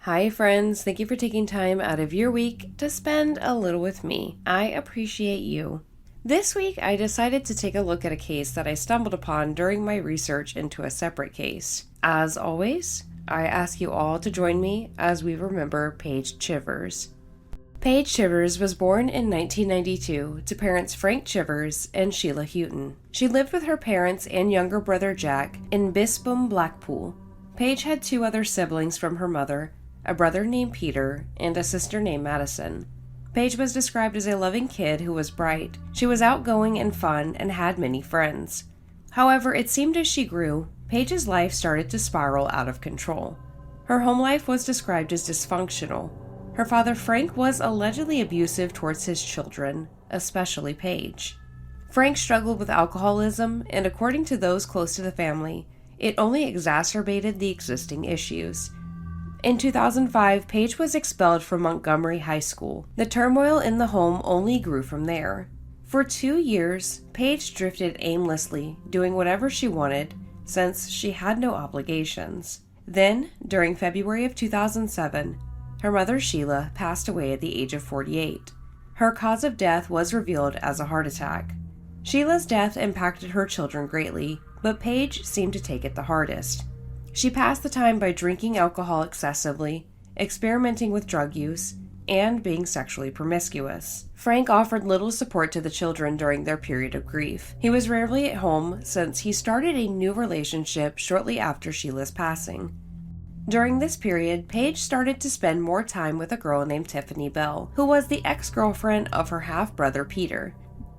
Hi friends, thank you for taking time out of your week to spend a little with me. I appreciate you. This week I decided to take a look at a case that I stumbled upon during my research into a separate case. As always, I ask you all to join me as we remember Paige Chivers. Paige Chivers was born in 1992 to parents Frank Chivers and Sheila Houghton. She lived with her parents and younger brother Jack in Bispham, Blackpool. Paige had two other siblings from her mother, a brother named Peter, and a sister named Madison. Paige was described as a loving kid who was bright. She was outgoing and fun and had many friends. However, it seemed as she grew, Paige's life started to spiral out of control. Her home life was described as dysfunctional. Her father Frank was allegedly abusive towards his children, especially Paige. Frank struggled with alcoholism, and according to those close to the family, it only exacerbated the existing issues. In 2005, Paige was expelled from Montgomery High School. The turmoil in the home only grew from there. For 2 years, Paige drifted aimlessly, doing whatever she wanted, since she had no obligations. Then, during February of 2007, her mother Sheila passed away at the age of 48. Her cause of death was revealed as a heart attack. Sheila's death impacted her children greatly, but Paige seemed to take it the hardest. She passed the time by drinking alcohol excessively, experimenting with drug use, and being sexually promiscuous. Frank offered little support to the children during their period of grief. He was rarely at home since he started a new relationship shortly after Sheila's passing. During this period, Paige started to spend more time with a girl named Tiffany Bell, who was the ex-girlfriend of her half-brother Peter.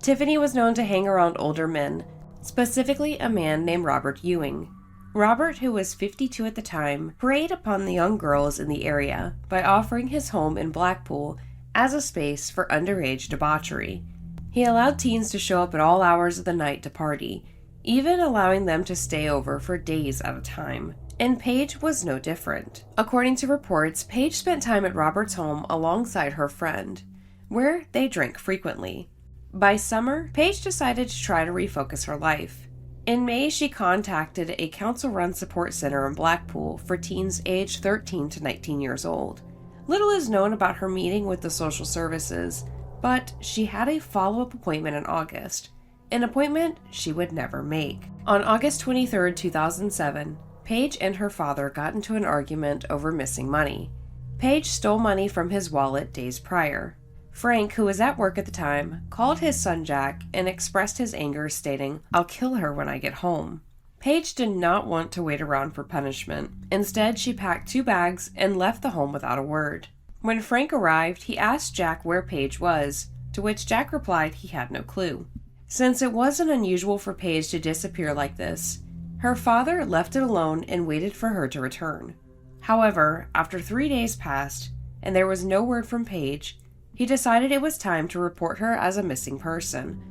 Tiffany was known to hang around older men, specifically a man named Robert Ewing. Robert, who was 52 at the time, preyed upon the young girls in the area by offering his home in Blackpool as a space for underage debauchery. He allowed teens to show up at all hours of the night to party, even allowing them to stay over for days at a time. And Paige was no different. According to reports, Paige spent time at Robert's home alongside her friend, where they drank frequently. By summer, Paige decided to try to refocus her life. In May, she contacted a council-run support center in Blackpool for teens aged 13 to 19 years old. Little is known about her meeting with the social services, but she had a follow-up appointment in August, an appointment she would never make. On August 23, 2007, Paige and her father got into an argument over missing money. Paige stole money from his wallet days prior. Frank, who was at work at the time, called his son Jack and expressed his anger, stating, "I'll kill her when I get home." Paige did not want to wait around for punishment. Instead, she packed 2 bags and left the home without a word. When Frank arrived, he asked Jack where Paige was, to which Jack replied he had no clue. Since it wasn't unusual for Paige to disappear like this, her father left it alone and waited for her to return. However, after 3 days passed, and there was no word from Paige, he decided it was time to report her as a missing person.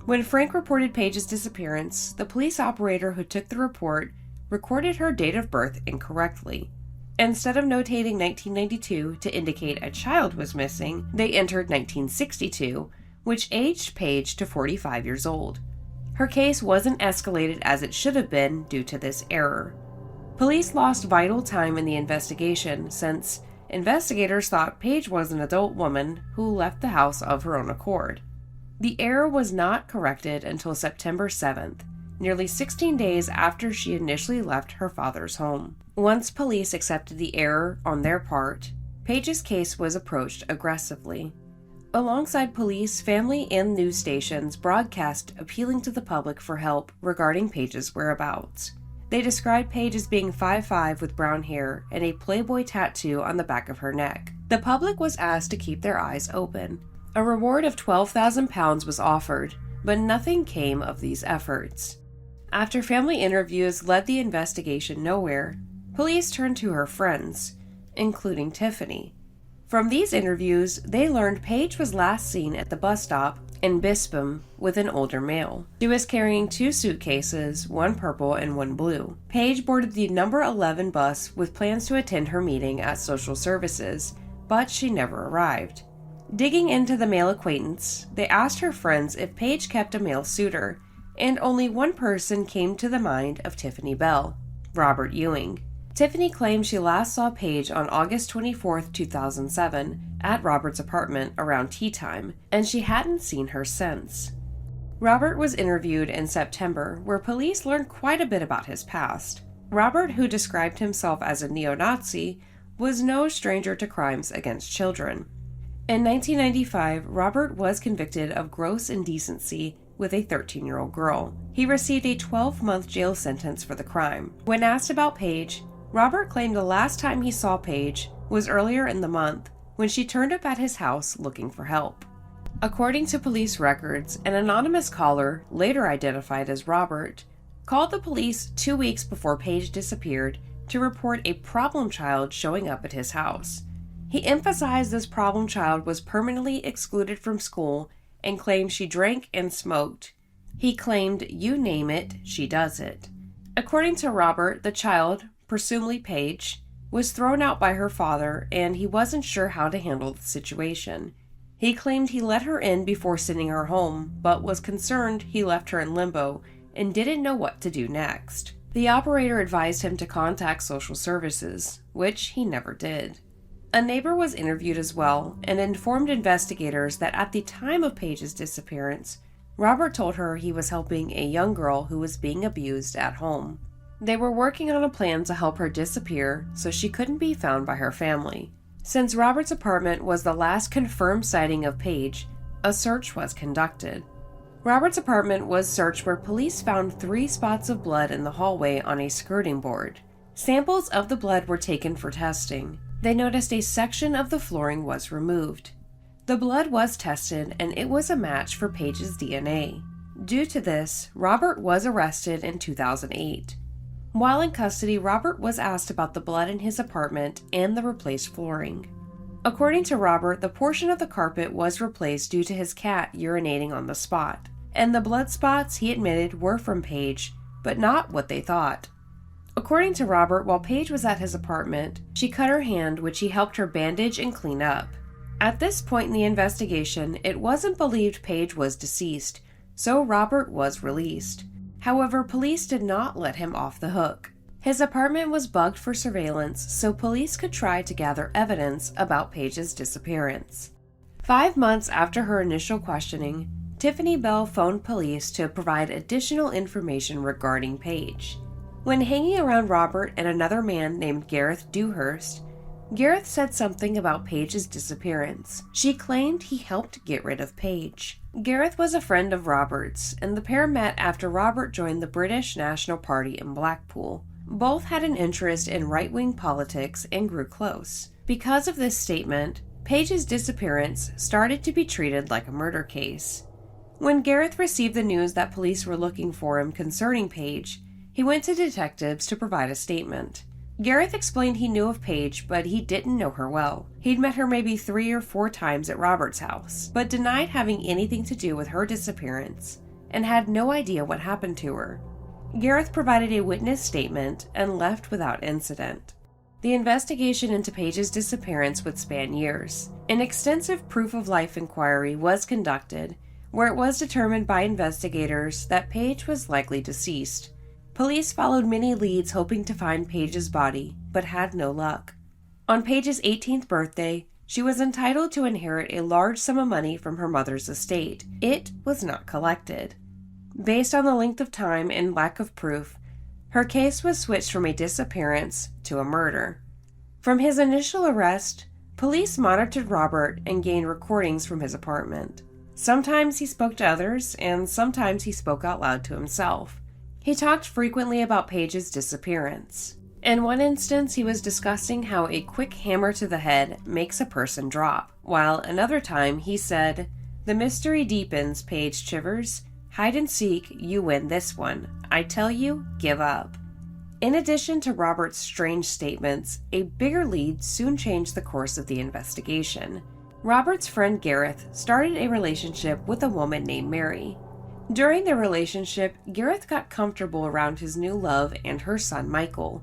When Frank reported Paige's disappearance, the police operator who took the report recorded her date of birth incorrectly. Instead of notating 1992 to indicate a child was missing, they entered 1962, which aged Paige to 45 years old. Her case wasn't escalated as it should have been due to this error. Police lost vital time in the investigation since investigators thought Paige was an adult woman who left the house of her own accord. The error was not corrected until September 7th, nearly 16 days after she initially left her father's home. Once police accepted the error on their part, Paige's case was approached aggressively. Alongside police, family, and news stations broadcast appealing to the public for help regarding Paige's whereabouts. They described Paige as being 5'5" with brown hair and a Playboy tattoo on the back of her neck. The public was asked to keep their eyes open. A reward of £12,000 was offered, but nothing came of these efforts. After family interviews led the investigation nowhere, police turned to her friends, including Tiffany. From these interviews, they learned Paige was last seen at the bus stop in Bispham with an older male. She was carrying 2 suitcases, one purple and one blue. Paige boarded the number 11 bus with plans to attend her meeting at social services, but she never arrived. Digging into the male acquaintance, they asked her friends if Paige kept a male suitor, and only one person came to the mind of Tiffany Bell, Robert Ewing. Tiffany claimed she last saw Paige on August 24, 2007, at Robert's apartment around tea time, and she hadn't seen her since. Robert was interviewed in September, where police learned quite a bit about his past. Robert, who described himself as a neo-Nazi, was no stranger to crimes against children. In 1995, Robert was convicted of gross indecency with a 13-year-old girl. He received a 12-month jail sentence for the crime. When asked about Paige, Robert claimed the last time he saw Paige was earlier in the month when she turned up at his house looking for help. According to police records, an anonymous caller, later identified as Robert, called the police 2 weeks before Paige disappeared to report a problem child showing up at his house. He emphasized this problem child was permanently excluded from school and claimed she drank and smoked. He claimed, "You name it, she does it." According to Robert, the child, presumably Paige, was thrown out by her father and he wasn't sure how to handle the situation. He claimed he let her in before sending her home, but was concerned he left her in limbo and didn't know what to do next. The operator advised him to contact social services, which he never did. A neighbor was interviewed as well and informed investigators that at the time of Paige's disappearance, Robert told her he was helping a young girl who was being abused at home. They were working on a plan to help her disappear so she couldn't be found by her family. Since Robert's apartment was the last confirmed sighting of Paige, a search was conducted. Robert's apartment was searched where police found 3 spots of blood in the hallway on a skirting board. Samples of the blood were taken for testing. They noticed a section of the flooring was removed. The blood was tested and it was a match for Paige's DNA. Due to this, Robert was arrested in 2008. While in custody, Robert was asked about the blood in his apartment and the replaced flooring. According to Robert, the portion of the carpet was replaced due to his cat urinating on the spot, and the blood spots, he admitted, were from Paige, but not what they thought. According to Robert, while Paige was at his apartment, she cut her hand, which he helped her bandage and clean up. At this point in the investigation, it wasn't believed Paige was deceased, so Robert was released. However, police did not let him off the hook. His apartment was bugged for surveillance, so police could try to gather evidence about Paige's disappearance. 5 months after her initial questioning, Tiffany Bell phoned police to provide additional information regarding Paige. When hanging around Robert and another man named Gareth Dewhurst, Gareth said something about Paige's disappearance. She claimed he helped get rid of Paige. Gareth was a friend of Robert's, and the pair met after Robert joined the British National Party in Blackpool. Both had an interest in right-wing politics and grew close. Because of this statement, Paige's disappearance started to be treated like a murder case. When Gareth received the news that police were looking for him concerning Paige, he went to detectives to provide a statement. Gareth explained he knew of Paige, but he didn't know her well. He'd met her maybe 3 or 4 times at Robert's house, but denied having anything to do with her disappearance, and had no idea what happened to her. Gareth provided a witness statement and left without incident. The investigation into Paige's disappearance would span years. An extensive proof-of-life inquiry was conducted, where it was determined by investigators that Paige was likely deceased. Police followed many leads hoping to find Paige's body, but had no luck. On Paige's 18th birthday, she was entitled to inherit a large sum of money from her mother's estate. It was not collected. Based on the length of time and lack of proof, her case was switched from a disappearance to a murder. From his initial arrest, police monitored Robert and gained recordings from his apartment. Sometimes he spoke to others, and sometimes he spoke out loud to himself. He talked frequently about Paige's disappearance. In one instance, he was discussing how a quick hammer to the head makes a person drop, while another time he said, "The mystery deepens, Paige Chivers. Hide and seek, you win this one. I tell you, give up." In addition to Robert's strange statements, a bigger lead soon changed the course of the investigation. Robert's friend Gareth started a relationship with a woman named Mary. During their relationship, Gareth got comfortable around his new love and her son Michael.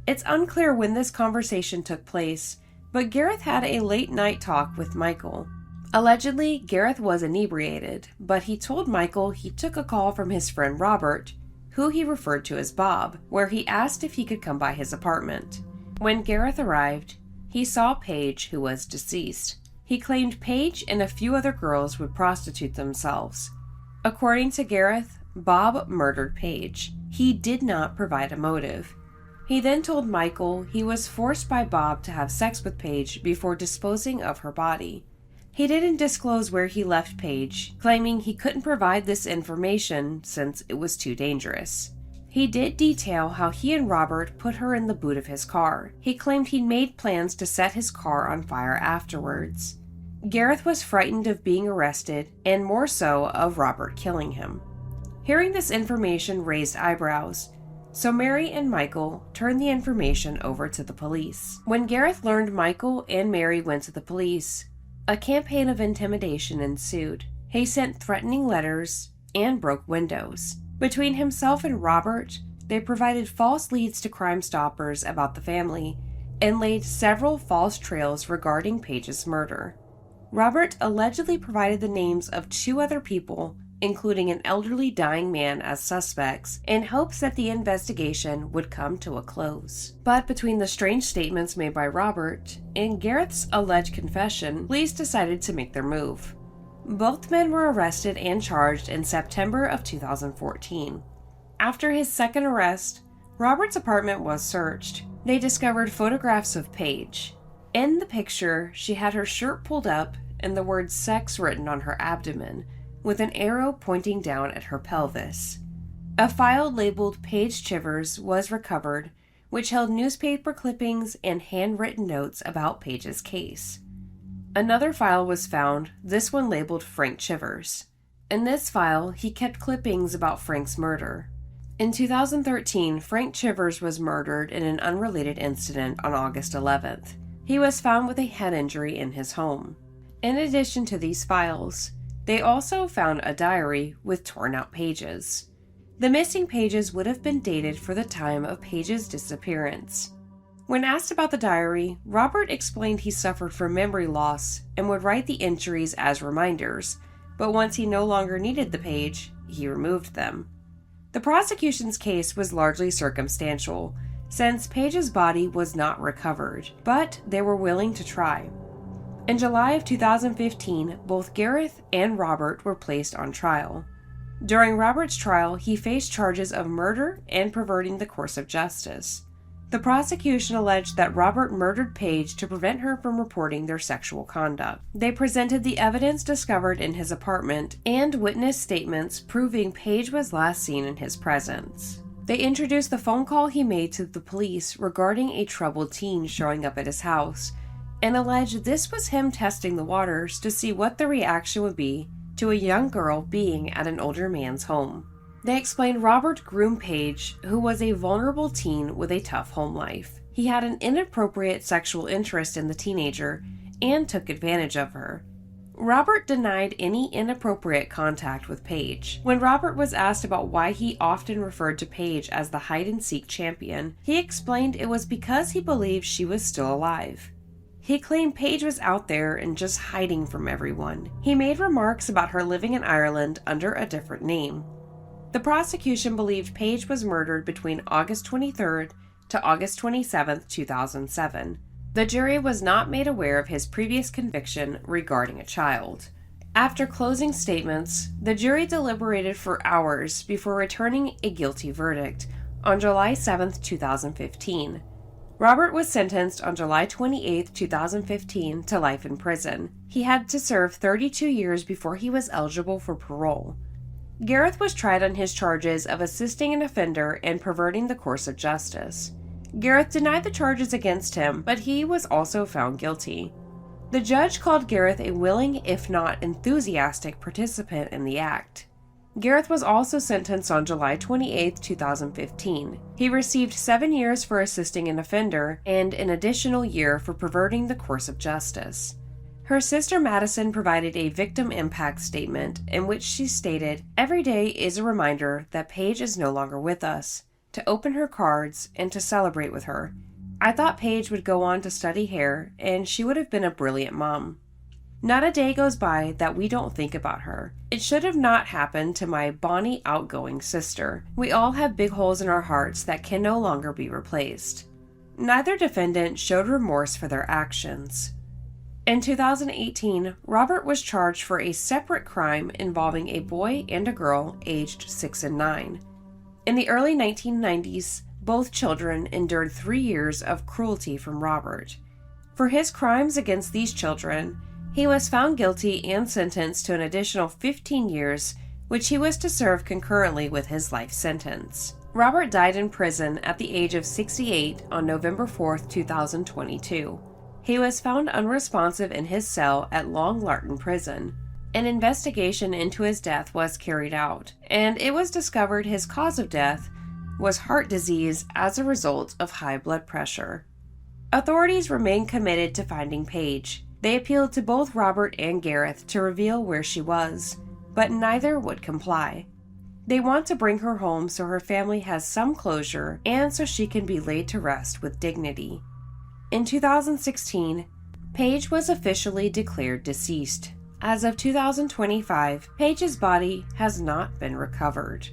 It's unclear when this conversation took place, but Gareth had a late-night talk with Michael. Allegedly, Gareth was inebriated, but he told Michael he took a call from his friend Robert, who he referred to as Bob, where he asked if he could come by his apartment. When Gareth arrived, he saw Paige, who was deceased. He claimed Paige and a few other girls would prostitute themselves. According to Gareth, Bob murdered Paige. He did not provide a motive. He then told Michael he was forced by Bob to have sex with Paige before disposing of her body. He didn't disclose where he left Paige, claiming he couldn't provide this information since it was too dangerous. He did detail how he and Robert put her in the boot of his car. He claimed he'd made plans to set his car on fire afterwards. Gareth was frightened of being arrested, and more so of Robert killing him. Hearing this information raised eyebrows, so Mary and Michael turned the information over to the police. When Gareth learned Michael and Mary went to the police, a campaign of intimidation ensued. He sent threatening letters and broke windows. Between himself and Robert, they provided false leads to Crime Stoppers about the family and laid several false trails regarding Paige's murder. Robert allegedly provided the names of 2 other people, including an elderly dying man, as suspects, in hopes that the investigation would come to a close. But between the strange statements made by Robert and Gareth's alleged confession, police decided to make their move. Both men were arrested and charged in September of 2014. After his second arrest, Robert's apartment was searched. They discovered photographs of Paige. In the picture, she had her shirt pulled up and the word sex written on her abdomen, with an arrow pointing down at her pelvis. A file labeled Paige Chivers was recovered, which held newspaper clippings and handwritten notes about Paige's case. Another file was found, this one labeled Frank Chivers. In this file, he kept clippings about Frank's murder. In 2013, Frank Chivers was murdered in an unrelated incident on August 11th. He was found with a head injury in his home. In addition to these files, they also found a diary with torn-out pages. The missing pages would have been dated for the time of Paige's disappearance. When asked about the diary, Robert explained he suffered from memory loss and would write the entries as reminders, but once he no longer needed the page, he removed them. The prosecution's case was largely circumstantial, since Paige's body was not recovered, but they were willing to try. In July of 2015, both Gareth and Robert were placed on trial. During Robert's trial, he faced charges of murder and perverting the course of justice. The prosecution alleged that Robert murdered Paige to prevent her from reporting their sexual conduct. They presented the evidence discovered in his apartment and witness statements proving Paige was last seen in his presence. They introduced the phone call he made to the police regarding a troubled teen showing up at his house, and alleged this was him testing the waters to see what the reaction would be to a young girl being at an older man's home. They explained Robert groomed Paige, who was a vulnerable teen with a tough home life. He had an inappropriate sexual interest in the teenager and took advantage of her. Robert denied any inappropriate contact with Paige. When Robert was asked about why he often referred to Paige as the hide-and-seek champion, he explained it was because he believed she was still alive. He claimed Paige was out there and just hiding from everyone. He made remarks about her living in Ireland under a different name. The prosecution believed Paige was murdered between August 23rd to August 27th, 2007. The jury was not made aware of his previous conviction regarding a child. After closing statements, the jury deliberated for hours before returning a guilty verdict on July 7th, 2015. Robert was sentenced on July 28, 2015 to life in prison. He had to serve 32 years before he was eligible for parole. Gareth was tried on his charges of assisting an offender and perverting the course of justice. Gareth denied the charges against him, but he was also found guilty. The judge called Gareth a willing, if not enthusiastic, participant in the act. Gareth was also sentenced on July 28, 2015. He received 7 years for assisting an offender and an additional year for perverting the course of justice. Her sister Madison provided a victim impact statement in which she stated, "Every day is a reminder that Paige is no longer with us, to open her cards and to celebrate with her. I thought Paige would go on to study hair and she would have been a brilliant mom." Not a day goes by that we don't think about her. It should have not happened to my bonny, outgoing sister. We all have big holes in our hearts that can no longer be replaced. Neither defendant showed remorse for their actions. In 2018, Robert was charged for a separate crime involving a boy and a girl aged 6 and 9. In the early 1990s, both children endured 3 years of cruelty from Robert. For his crimes against these children, he was found guilty and sentenced to an additional 15 years, which he was to serve concurrently with his life sentence. Robert died in prison at the age of 68 on November 4, 2022. He was found unresponsive in his cell at Long Lartin Prison. An investigation into his death was carried out, and it was discovered his cause of death was heart disease as a result of high blood pressure. Authorities remain committed to finding Paige. They appealed to both Robert and Gareth to reveal where she was, but neither would comply. They want to bring her home so her family has some closure and so she can be laid to rest with dignity. In 2016, Paige was officially declared deceased. As of 2025, Paige's body has not been recovered.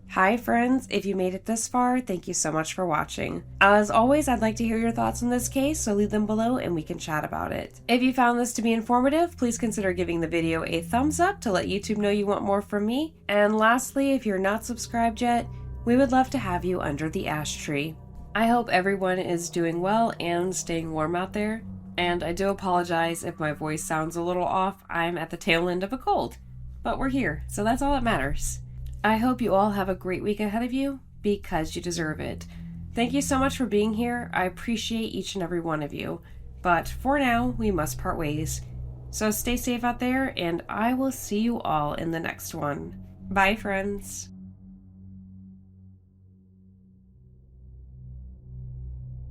Hi friends, if you made it this far, thank you so much for watching. As always, I'd like to hear your thoughts on this case, so leave them below and we can chat about it. If you found this to be informative, please consider giving the video a thumbs up to let YouTube know you want more from me. And lastly, if you're not subscribed yet, we would love to have you under the ash tree. I hope everyone is doing well and staying warm out there. And I do apologize if my voice sounds a little off. I'm at the tail end of a cold, but we're here, so that's all that matters. I hope you all have a great week ahead of you, because you deserve it. Thank you so much for being here. I appreciate each and every one of you. But for now, we must part ways. So stay safe out there, and I will see you all in the next one. Bye, friends.